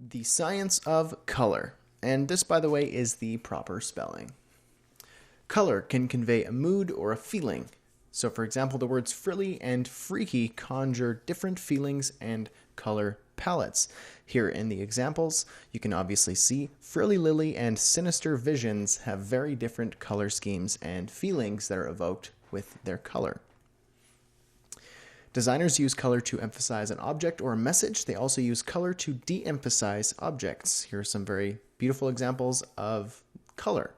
The science of color. And this, by the way, is the proper spelling. Color can convey a mood or a feeling. So, for example, the words frilly and freaky conjure different feelings and color palettes. Here in the examples, you can obviously see Frilly Lily and Sinister Visions have very different color schemes and feelings that are evoked with their color. Designers use color to emphasize an object or a message. They also use color to de-emphasize objects. Here are some very beautiful examples of color.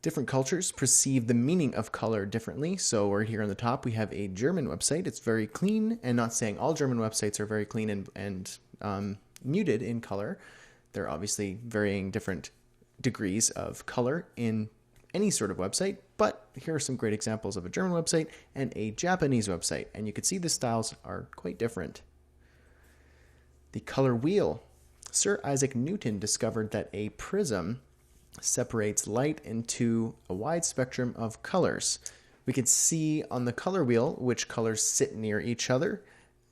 Different cultures perceive the meaning of color differently. So right here on the top, we have a German website. It's very clean, and not saying all German websites are very clean and muted in color. There are obviously varying different degrees of color in any sort of website, but here are some great examples of a German website and a Japanese website, and you can see the styles are quite different. The color wheel. Sir Isaac Newton discovered that a prism separates light into a wide spectrum of colors. We could see on the color wheel which colors sit near each other,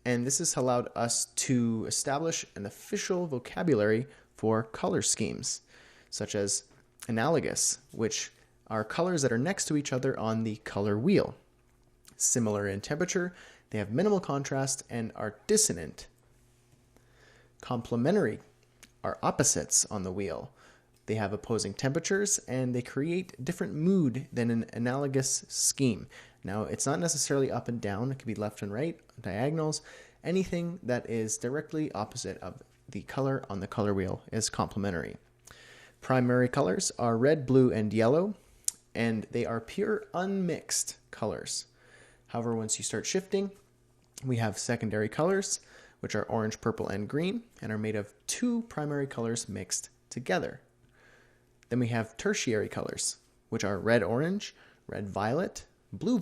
and this has allowed us to establish an official vocabulary for color schemes, such as analogous, which are colors that are next to each other on the color wheel. Similar in temperature, they have minimal contrast and are dissonant. Complementary are opposites on the wheel. They have opposing temperatures and they create different mood than an analogous scheme. Now, it's not necessarily up and down. It can be left and right, diagonals. Anything that is directly opposite of the color on the color wheel is complementary. Primary colors are red, blue, and yellow, and they are pure unmixed colors. However, once you start shifting, we have secondary colors, which are orange, purple, and green, and are made of two primary colors mixed together. Then we have tertiary colors, which are red, orange, red, violet, blue,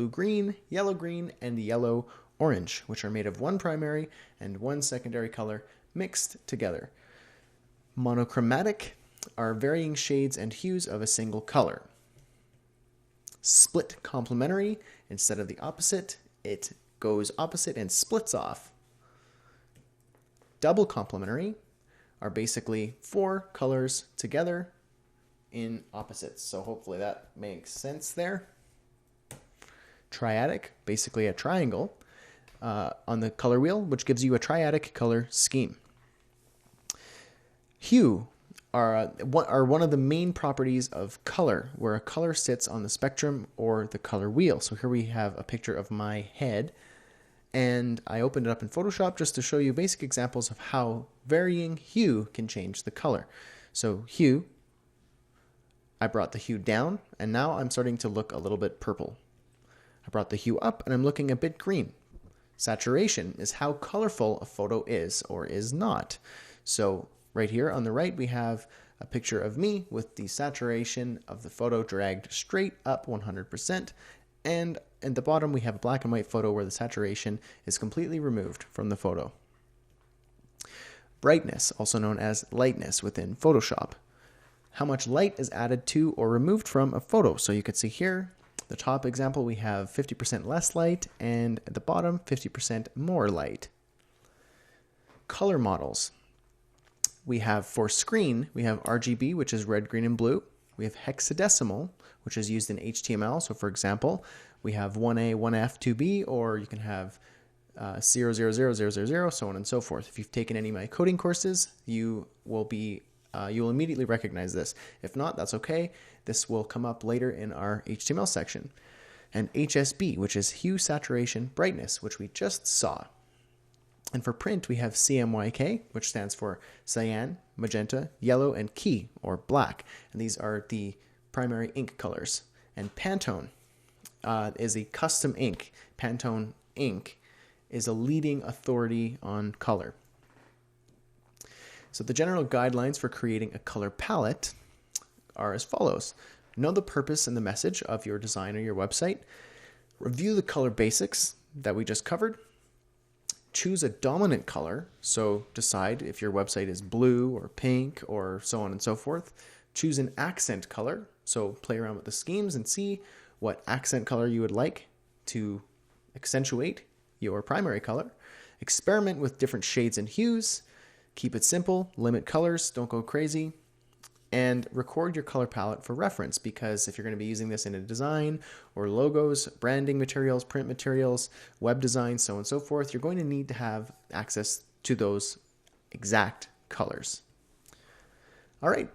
green, and yellow, orange, which are made of one primary and one secondary color mixed together. Monochromatic are varying shades and hues of a single color. Split complementary, instead of the opposite, it goes opposite and splits off. Double complementary are basically four colors together in opposites. So hopefully that makes sense there. Triadic, basically a triangle on the color wheel, which gives you a triadic color scheme. Hue are one of the main properties of color, where a color sits on the spectrum or the color wheel. So here we have a picture of my head, and I opened it up in Photoshop just to show you basic examples of how varying hue can change the color. So hue, I brought the hue down, and now I'm starting to look a little bit purple. I brought the hue up, and I'm looking a bit green. Saturation is how colorful a photo is or is not. So right here on the right, we have a picture of me with the saturation of the photo dragged straight up 100%. And at the bottom, we have a black and white photo where the saturation is completely removed from the photo. Brightness, also known as lightness within Photoshop. How much light is added to or removed from a photo. So you can see here, the top example, we have 50% less light, and at the bottom, 50% more light. Color models. We have for screen, we have RGB, which is red, green, and blue. We have hexadecimal, which is used in HTML. So for example, we have 1A, 1F, 2B, or you can have 00000, so on and so forth. If you've taken any of my coding courses, you will immediately recognize this. If not, that's okay. This will come up later in our HTML section. And HSB, which is hue, saturation, brightness, which we just saw. And for print, we have CMYK, which stands for cyan, magenta, yellow, and key, or black. And these are the primary ink colors. And Pantone is a custom ink. Pantone ink is a leading authority on color. So the general guidelines for creating a color palette are as follows. Know the purpose and the message of your design or your website. Review the color basics that we just covered. Choose a dominant color, so decide if your website is blue or pink or so on and so forth. Choose an accent color, so play around with the schemes and see what accent color you would like to accentuate your primary color. Experiment with different shades and hues. Keep it simple, limit colors, don't go crazy. And record your color palette for reference, because if you're going to be using this in a design or logos, branding materials, print materials, web design, so on and so forth, you're going to need to have access to those exact colors. All right,